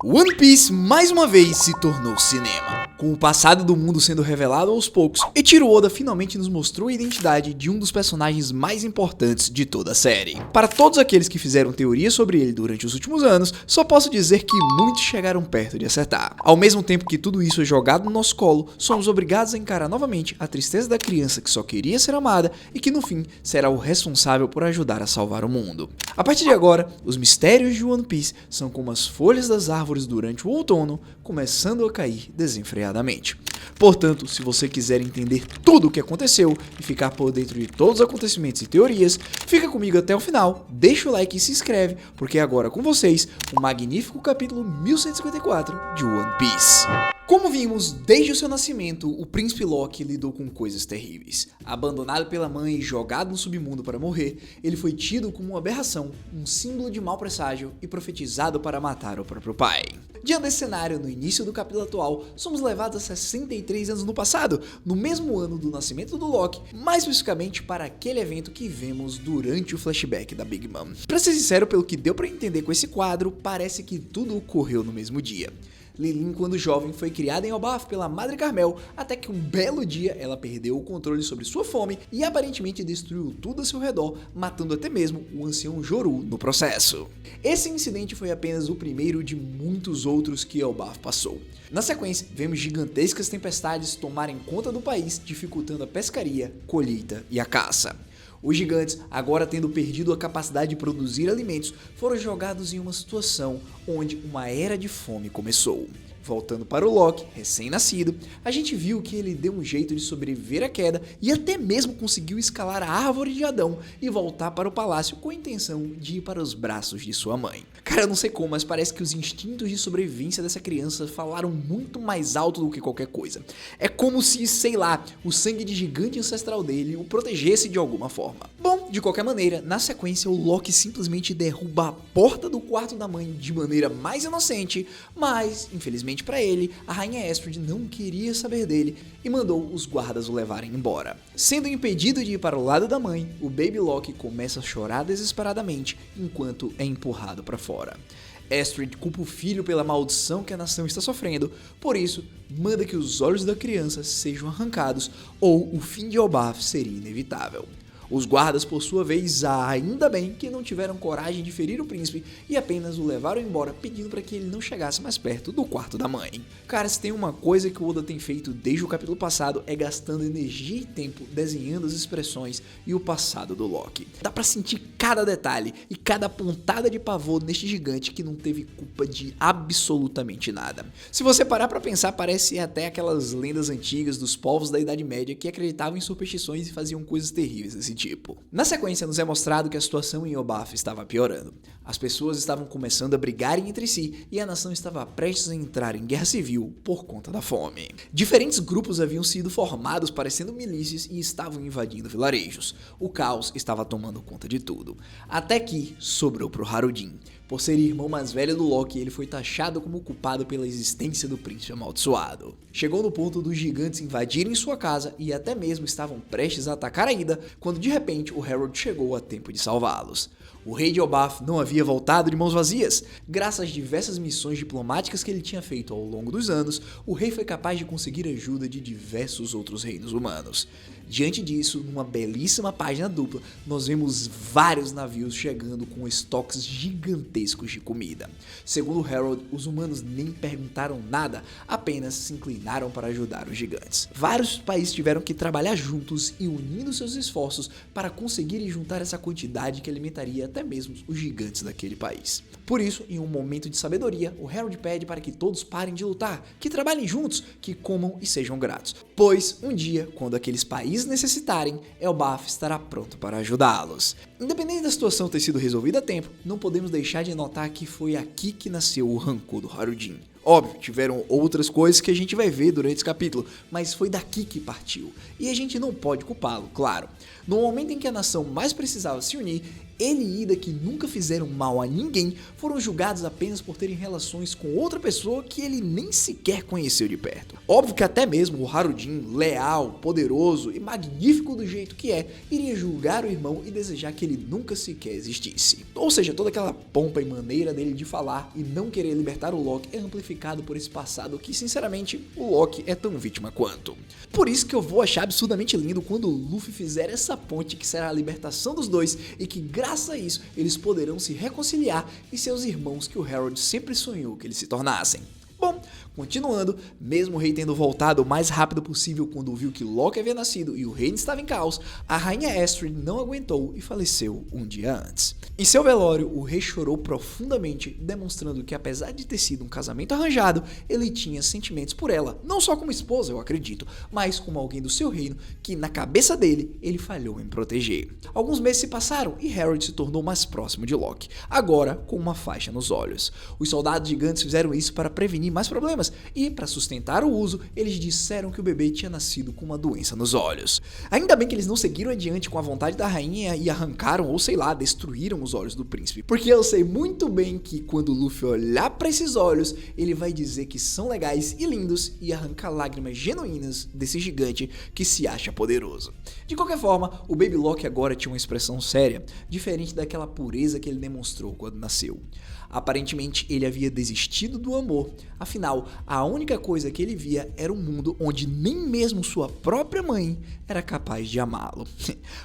One Piece mais uma vez se tornou cinema. Com o passado do mundo sendo revelado aos poucos, Eiichiro Oda finalmente nos mostrou a identidade de um dos personagens mais importantes de toda a série. Para todos aqueles que fizeram teorias sobre ele durante os últimos anos, só posso dizer que muitos chegaram perto de acertar. Ao mesmo tempo que tudo isso é jogado no nosso colo, somos obrigados a encarar novamente a tristeza da criança que só queria ser amada e que no fim será o responsável por ajudar a salvar o mundo. A partir de agora, os mistérios de One Piece são como as folhas das árvores durante o outono, começando a cair desenfreadamente. Portanto, se você quiser entender tudo o que aconteceu e ficar por dentro de todos os acontecimentos e teorias, fica comigo até o final, deixa o like e se inscreve, porque agora com vocês, o magnífico capítulo 1154 de One Piece. Como vimos, desde o seu nascimento, o príncipe Loki lidou com coisas terríveis. Abandonado pela mãe e jogado no submundo para morrer, ele foi tido como uma aberração, um símbolo de mau presságio e profetizado para matar o próprio pai. Diante desse cenário, no início do capítulo atual, somos levados a 63 anos no passado, no mesmo ano do nascimento do Loki, mais especificamente para aquele evento que vemos durante o flashback da Big Mom. Pra ser sincero, pelo que deu pra entender com esse quadro, parece que tudo ocorreu no mesmo dia. Lilin, quando jovem, foi criada em Elbaf pela Madre Carmel, até que um belo dia ela perdeu o controle sobre sua fome e aparentemente destruiu tudo a seu redor, matando até mesmo o ancião Joru no processo. Esse incidente foi apenas o primeiro de muitos outros que Elbaf passou. Na sequência, vemos gigantescas tempestades tomarem conta do país, dificultando a pescaria, colheita e a caça. Os gigantes, agora tendo perdido a capacidade de produzir alimentos, foram jogados em uma situação onde uma era de fome começou. Voltando para o Loki, recém-nascido, a gente viu que ele deu um jeito de sobreviver à queda e até mesmo conseguiu escalar a árvore de Adão e voltar para o palácio com a intenção de ir para os braços de sua mãe. Cara, eu não sei como, mas parece que os instintos de sobrevivência dessa criança falaram muito mais alto do que qualquer coisa. É como se, sei lá, o sangue de gigante ancestral dele o protegesse de alguma forma. Bom, de qualquer maneira, na sequência o Loki simplesmente derruba a porta do quarto da mãe de maneira mais inocente, mas, infelizmente para ele, a rainha Astrid não queria saber dele e mandou os guardas o levarem embora. Sendo impedido de ir para o lado da mãe, o Baby Loki começa a chorar desesperadamente enquanto é empurrado para fora. Astrid culpa o filho pela maldição que a nação está sofrendo, por isso, manda que os olhos da criança sejam arrancados ou o fim de Elbaf seria inevitável. Os guardas, por sua vez, ainda bem que não tiveram coragem de ferir o príncipe e apenas o levaram embora pedindo para que ele não chegasse mais perto do quarto da mãe. Cara, se tem uma coisa que o Oda tem feito desde o capítulo passado é gastando energia e tempo desenhando as expressões e o passado do Loki. Dá pra sentir cada detalhe e cada pontada de pavor neste gigante que não teve culpa de absolutamente nada. Se você parar pra pensar, parece até aquelas lendas antigas dos povos da Idade Média que acreditavam em superstições e faziam coisas terríveis desse tipo. Na sequência, nos é mostrado que a situação em Elbaf estava piorando. As pessoas estavam começando a brigarem entre si e a nação estava prestes a entrar em guerra civil por conta da fome. Diferentes grupos haviam sido formados parecendo milícias e estavam invadindo vilarejos. O caos estava tomando conta de tudo. Até que sobrou pro Harudin. Por ser irmão mais velho do Loki, ele foi taxado como culpado pela existência do príncipe amaldiçoado. Chegou no ponto dos gigantes invadirem sua casa e até mesmo estavam prestes a atacar a Ida, quando de repente o Herald chegou a tempo de salvá-los. O rei de Elbaf não havia voltado de mãos vazias. Graças às diversas missões diplomáticas que ele tinha feito ao longo dos anos, o rei foi capaz de conseguir ajuda de diversos outros reinos humanos. Diante disso, numa belíssima página dupla, nós vemos vários navios chegando com estoques gigantescos de comida. Segundo Harold, os humanos nem perguntaram nada, apenas se inclinaram para ajudar os gigantes. Vários países tiveram que trabalhar juntos e unindo seus esforços para conseguirem juntar essa quantidade que alimentaria até mesmo os gigantes daquele país. Por isso, em um momento de sabedoria, o Harold pede para que todos parem de lutar, que trabalhem juntos, que comam e sejam gratos, pois um dia, quando aqueles países necessitarem, Elbaf estará pronto para ajudá-los. Independente da situação ter sido resolvida a tempo, não podemos deixar de notar que foi aqui que nasceu o rancor do Harudin. Óbvio, tiveram outras coisas que a gente vai ver durante esse capítulo, mas foi daqui que partiu. E a gente não pode culpá-lo, claro. No momento em que a nação mais precisava se unir, Ele e Ida, que nunca fizeram mal a ninguém, foram julgados apenas por terem relações com outra pessoa que ele nem sequer conheceu de perto. Óbvio que até mesmo o Harudin, leal, poderoso e magnífico do jeito que é, iria julgar o irmão e desejar que ele nunca sequer existisse. Ou seja, toda aquela pompa e maneira dele de falar e não querer libertar o Loki é amplificado por esse passado que, sinceramente, o Loki é tão vítima quanto. Por isso que eu vou achar absurdamente lindo quando o Luffy fizer essa ponte que será a libertação dos dois e que, graças a isso, eles poderão se reconciliar e ser os irmãos que o Harold sempre sonhou que eles se tornassem. Bom, continuando, mesmo o rei tendo voltado o mais rápido possível quando viu que Loki havia nascido e o reino estava em caos, a rainha Astrid não aguentou e faleceu um dia antes. Em seu velório, o rei chorou profundamente, demonstrando que apesar de ter sido um casamento arranjado, ele tinha sentimentos por ela, não só como esposa, eu acredito, mas como alguém do seu reino que, na cabeça dele, ele falhou em proteger. Alguns meses se passaram e Harold se tornou mais próximo de Loki, agora com uma faixa nos olhos. Os soldados gigantes fizeram isso para prevenir mais problemas e, para sustentar o uso, eles disseram que o bebê tinha nascido com uma doença nos olhos. Ainda bem que eles não seguiram adiante com a vontade da rainha e arrancaram ou sei lá, destruíram os olhos do príncipe, porque eu sei muito bem que quando o Luffy olhar para esses olhos, ele vai dizer que são legais e lindos e arrancar lágrimas genuínas desse gigante que se acha poderoso. De qualquer forma, o Baby Loki agora tinha uma expressão séria, diferente daquela pureza que ele demonstrou quando nasceu. Aparentemente ele havia desistido do amor, afinal a única coisa que ele via era um mundo onde nem mesmo sua própria mãe era capaz de amá-lo.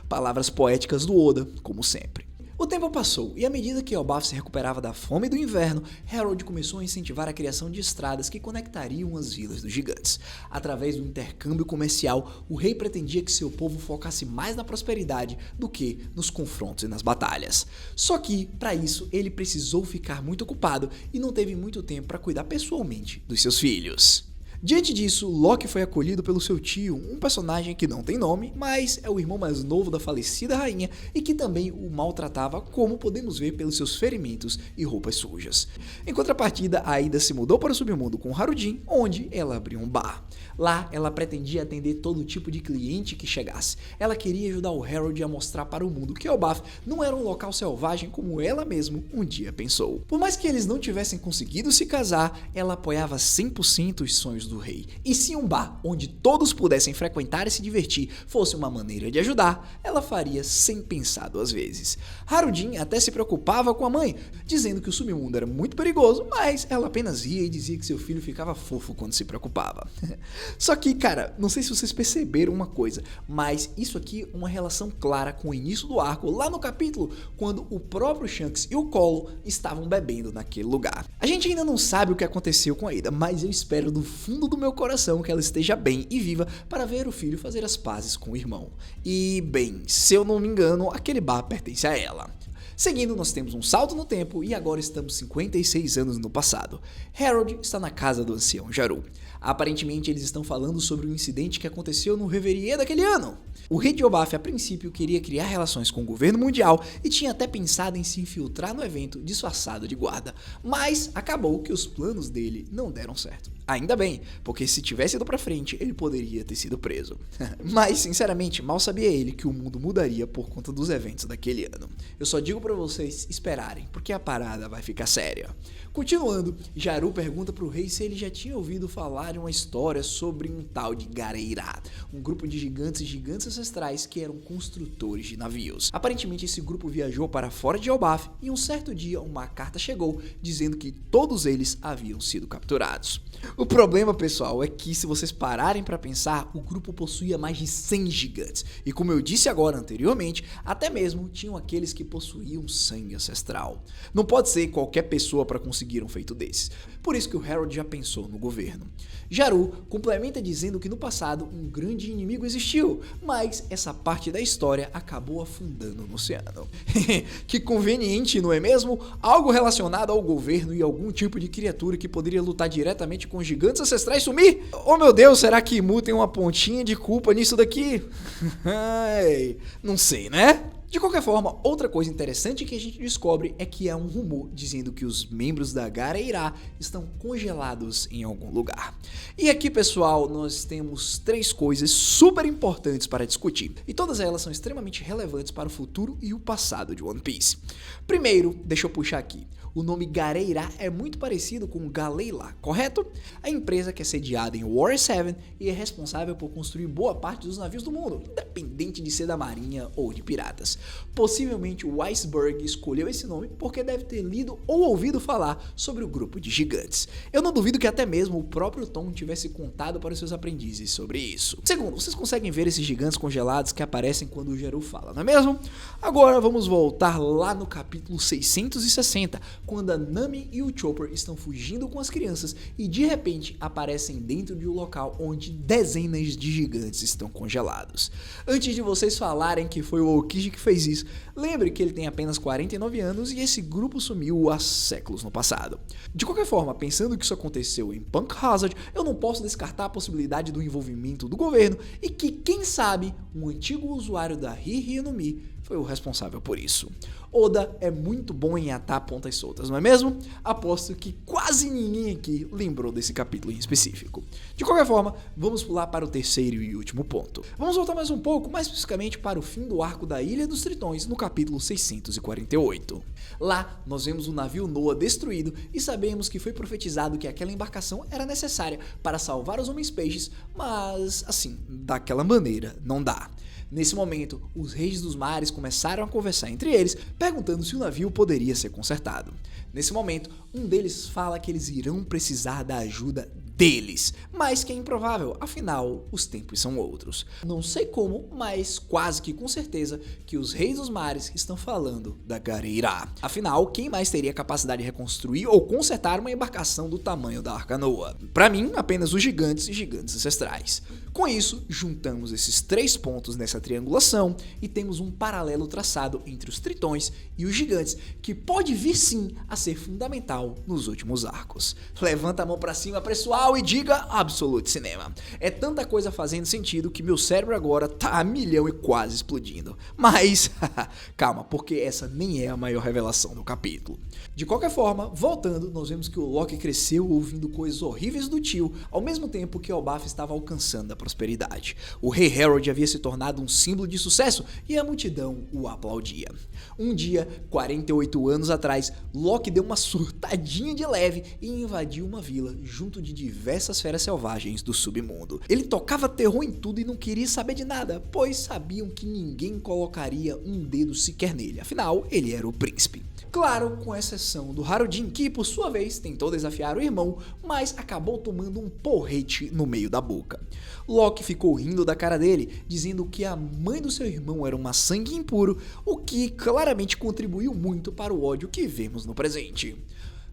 Palavras poéticas do Oda, como sempre. O tempo passou e à medida que Elbaf se recuperava da fome do inverno, Harold começou a incentivar a criação de estradas que conectariam as vilas dos gigantes. Através do intercâmbio comercial, o rei pretendia que seu povo focasse mais na prosperidade do que nos confrontos e nas batalhas. Só que, para isso, ele precisou ficar muito ocupado e não teve muito tempo para cuidar pessoalmente dos seus filhos. Diante disso, Loki foi acolhido pelo seu tio, um personagem que não tem nome, mas é o irmão mais novo da falecida rainha e que também o maltratava, como podemos ver pelos seus ferimentos e roupas sujas. Em contrapartida, Aida se mudou para o submundo com Harudin, onde ela abriu um bar. Lá, ela pretendia atender todo tipo de cliente que chegasse. Ela queria ajudar o Harold a mostrar para o mundo que Elbaf não era um local selvagem como ela mesma um dia pensou. Por mais que eles não tivessem conseguido se casar, ela apoiava 100% os sonhos do rei. E se um bar onde todos pudessem frequentar e se divertir fosse uma maneira de ajudar, ela faria sem pensar duas vezes. Harudin até se preocupava com a mãe, dizendo que o submundo era muito perigoso, mas ela apenas ria e dizia que seu filho ficava fofo quando se preocupava. Só que, cara, não sei se vocês perceberam uma coisa, mas isso aqui é uma relação clara com o início do arco, lá no capítulo, quando o próprio Shanks e o Colo estavam bebendo naquele lugar. A gente ainda não sabe o que aconteceu com a Aida, mas eu espero do fundo do meu coração que ela esteja bem e viva para ver o filho fazer as pazes com o irmão. E, bem, se eu não me engano, aquele bar pertence a ela. Seguindo, nós temos um salto no tempo e agora estamos 56 anos no passado. Harold está na casa do ancião Jaru. Aparentemente eles estão falando sobre um incidente que aconteceu no Reverie daquele ano. O rei de Elbaf a princípio queria criar relações com o governo mundial e tinha até pensado em se infiltrar no evento disfarçado de guarda, mas acabou que os planos dele não deram certo. Ainda bem, porque se tivesse ido pra frente, ele poderia ter sido preso. Mas, sinceramente, mal sabia ele que o mundo mudaria por conta dos eventos daquele ano. Eu só digo pra vocês esperarem, porque a parada vai ficar séria. Continuando, Jaru pergunta pro rei se ele já tinha ouvido falar de uma história sobre um tal de Gareirá, um grupo de gigantes ancestrais que eram construtores de navios. Aparentemente esse grupo viajou para fora de Elbaf e um certo dia uma carta chegou dizendo que todos eles haviam sido capturados. O problema, pessoal, é que se vocês pararem para pensar, o grupo possuía mais de 100 gigantes. E como eu disse agora anteriormente, até mesmo tinham aqueles que possuíam sangue ancestral. Não pode ser qualquer pessoa para conseguir um feito desses. Por isso que o Harold já pensou no governo. Jaru complementa dizendo que no passado um grande inimigo existiu, mas essa parte da história acabou afundando no oceano. Que conveniente, não é mesmo? Algo relacionado ao governo e algum tipo de criatura que poderia lutar diretamente com os gigantes ancestrais sumir? Oh meu Deus, será que Mu tem uma pontinha de culpa nisso daqui? Não sei, né? De qualquer forma, outra coisa interessante que a gente descobre é que há um rumor dizendo que os membros da Gareirá estão congelados em algum lugar. E aqui, pessoal, nós temos 3 coisas super importantes para discutir, e todas elas são extremamente relevantes para o futuro e o passado de One Piece. Primeiro, deixa eu puxar aqui. O nome Gareirá é muito parecido com Galeilá, correto? A empresa que é sediada em Water 7 e é responsável por construir boa parte dos navios do mundo, independente de ser da marinha ou de piratas. Possivelmente o Iceberg escolheu esse nome porque deve ter lido ou ouvido falar sobre o grupo de gigantes. Eu não duvido que até mesmo o próprio Tom tivesse contado para os seus aprendizes sobre isso. Segundo, vocês conseguem ver esses gigantes congelados que aparecem quando o Geru fala, não é mesmo? Agora vamos voltar lá no capítulo 660, quando a Nami e o Chopper estão fugindo com as crianças e de repente aparecem dentro de um local onde dezenas de gigantes estão congelados. Antes de vocês falarem que foi o Aokiji que fez isso, lembre que ele tem apenas 49 anos e esse grupo sumiu há séculos no passado. De qualquer forma, pensando que isso aconteceu em Punk Hazard, eu não posso descartar a possibilidade do envolvimento do governo e que, quem sabe, um antigo usuário da Hiei no Mi foi o responsável por isso. Oda é muito bom em atar pontas soltas, não é mesmo? Aposto que quase ninguém aqui lembrou desse capítulo em específico. De qualquer forma, vamos pular para o terceiro e último ponto. Vamos voltar mais um pouco, mais especificamente para o fim do arco da Ilha dos Tritões, no capítulo 648. Lá, nós vemos o navio Noah destruído e sabemos que foi profetizado que aquela embarcação era necessária para salvar os homens peixes, mas, assim, daquela maneira, não dá. Nesse momento, os reis dos mares começaram a conversar entre eles, perguntando se o navio poderia ser consertado. Nesse momento, um deles fala que eles irão precisar da ajuda deles, mas que é improvável, afinal, os tempos são outros. Não sei como, mas quase que com certeza que os reis dos mares estão falando da Gareirá. Afinal, quem mais teria capacidade de reconstruir ou consertar uma embarcação do tamanho da Arca Noah? Para mim, apenas os gigantes e gigantes ancestrais. Com isso, juntamos esses 3 pontos nessa triangulação e temos um paralelo traçado entre os tritões e os gigantes, que pode vir sim a ser fundamental nos últimos arcos. Levanta a mão pra cima, pessoal, e diga Absolute Cinema. É tanta coisa fazendo sentido que meu cérebro agora tá a milhão e quase explodindo. Mas, calma, porque essa nem é a maior revelação do capítulo. De qualquer forma, voltando, nós vemos que o Loki cresceu ouvindo coisas horríveis do tio, ao mesmo tempo que Elbaf estava alcançando a prosperidade. O rei Harold havia se tornado um símbolo de sucesso e a multidão o aplaudia. Um dia, 48 anos atrás, Loki deu uma surtadinha de leve e invadiu uma vila junto de diversas feras selvagens do submundo. Ele tocava terror em tudo e não queria saber de nada, pois sabiam que ninguém colocaria um dedo sequer nele, afinal, ele era o príncipe. Claro, com exceção do Harudin, que por sua vez tentou desafiar o irmão, mas acabou tomando um porrete no meio da boca. Loki ficou rindo da cara dele, dizendo que a mãe do seu irmão era uma sangue impuro, o que claramente contribuiu muito para o ódio que vemos no presente.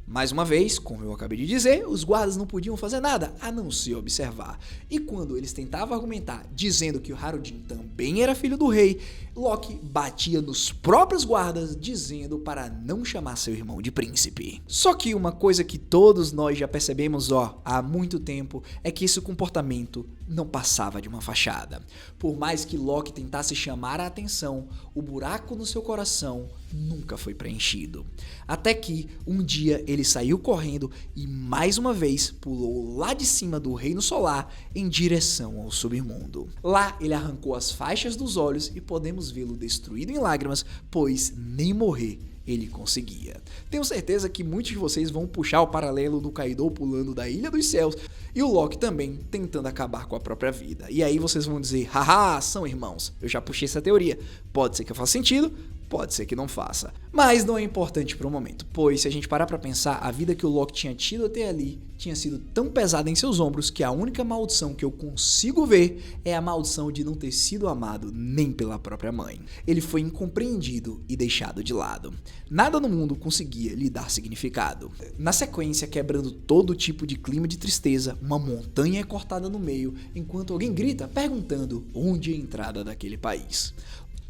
Mais uma vez, como eu acabei de dizer, os guardas não podiam fazer nada a não ser observar. E quando eles tentavam argumentar dizendo que o Harudin também era filho do rei, Loki batia nos próprios guardas dizendo para não chamar seu irmão de príncipe. Só que uma coisa que todos nós já percebemos há muito tempo é que esse comportamento não passava de uma fachada. Por mais que Loki tentasse chamar a atenção, o buraco no seu coração nunca foi preenchido. Até que um dia ele saiu correndo e mais uma vez pulou lá de cima do Reino Solar em direção ao submundo. Lá ele arrancou as faixas dos olhos e podemos vê-lo destruído em lágrimas, pois nem morrer ele conseguia. Tenho certeza que muitos de vocês vão puxar o paralelo do Kaido pulando da Ilha dos Céus e o Loki também tentando acabar com a própria vida. E aí vocês vão dizer, haha, são irmãos. Eu já puxei essa teoria. Pode ser que faça sentido, pode ser que não faça. Mas não é importante para o momento, pois se a gente parar para pensar, a vida que o Loki tinha tido até ali tinha sido tão pesada em seus ombros que a única maldição que eu consigo ver é a maldição de não ter sido amado nem pela própria mãe. Ele foi incompreendido e deixado de lado. Nada no mundo conseguia lhe dar significado. Na sequência, quebrando todo tipo de clima de tristeza, uma montanha é cortada no meio, enquanto alguém grita perguntando onde é a entrada daquele país.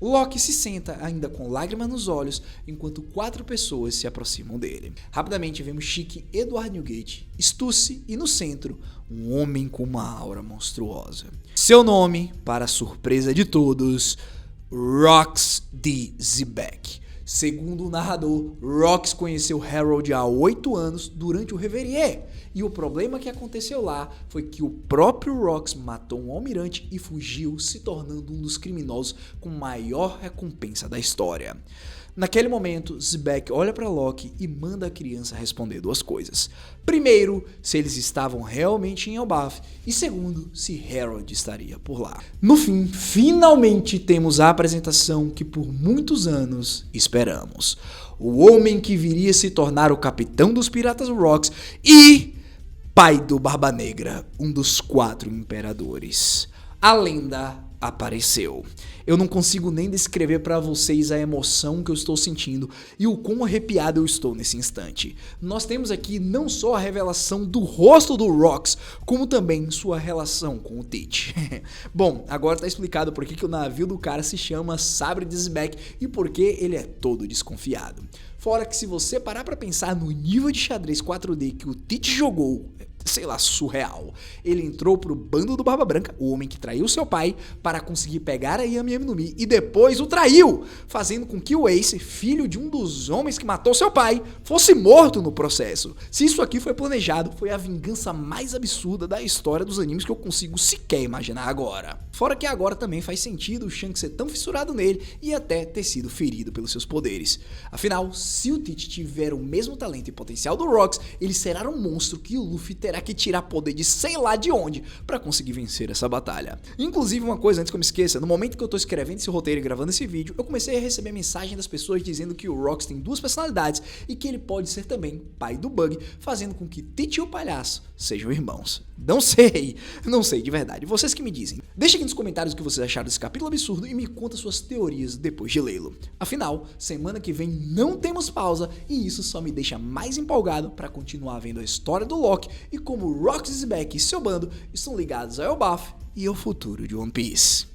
Loki se senta ainda com lágrimas nos olhos enquanto 4 pessoas se aproximam dele. Rapidamente vemos Chique, Edward Newgate, Stussy e no centro, um homem com uma aura monstruosa. Seu nome, para a surpresa de todos, Rox D. Xebec. Segundo o narrador, Rox conheceu Harold há 8 anos durante o Reverie, e o problema que aconteceu lá foi que o próprio Rox matou um almirante e fugiu, se tornando um dos criminosos com maior recompensa da história. Naquele momento, Xebec olha para Locke e manda a criança responder 2 coisas. Primeiro, se eles estavam realmente em Elbaf, e segundo, se Harold estaria por lá. No fim, finalmente temos a apresentação que por muitos anos esperamos. O homem que viria se tornar o capitão dos Piratas Rox e pai do Barba Negra, um dos 4 imperadores. A lenda apareceu. Eu não consigo nem descrever para vocês a emoção que eu estou sentindo e o quão arrepiado eu estou nesse instante. Nós temos aqui não só a revelação do rosto do Rox, como também sua relação com o Teach. Bom, agora tá explicado por que o navio do cara se chama Sabre de Xebec e por que ele é todo desconfiado. Fora que se você parar pra pensar no nível de xadrez 4D que o Teach jogou, sei lá, surreal. Ele entrou pro bando do Barba Branca, o homem que traiu seu pai, para conseguir pegar a Yami Yami no Mi e depois o traiu, fazendo com que o Ace, filho de um dos homens que matou seu pai, fosse morto no processo. Se isso aqui foi planejado, foi a vingança mais absurda da história dos animes que eu consigo sequer imaginar agora. Fora que agora também faz sentido o Shanks ser tão fissurado nele e até ter sido ferido pelos seus poderes. Afinal, se o Teach tiver o mesmo talento e potencial do Rox, ele será um monstro que o Luffy terá que tirar poder de sei lá de onde para conseguir vencer essa batalha. Inclusive, uma coisa antes que eu me esqueça, no momento que eu tô escrevendo esse roteiro e gravando esse vídeo, eu comecei a receber mensagem das pessoas dizendo que o Rox tem 2 personalidades e que ele pode ser também pai do Bug, fazendo com que Teach e o palhaço sejam irmãos. Não sei de verdade, vocês que me dizem. Deixa aqui nos comentários o que vocês acharam desse capítulo absurdo e me conta suas teorias depois de lê-lo. Afinal, semana que vem não temos pausa e isso só me deixa mais empolgado para continuar vendo a história do Locke e como Rox Xebec e seu bando estão ligados ao Elbaf e ao futuro de One Piece.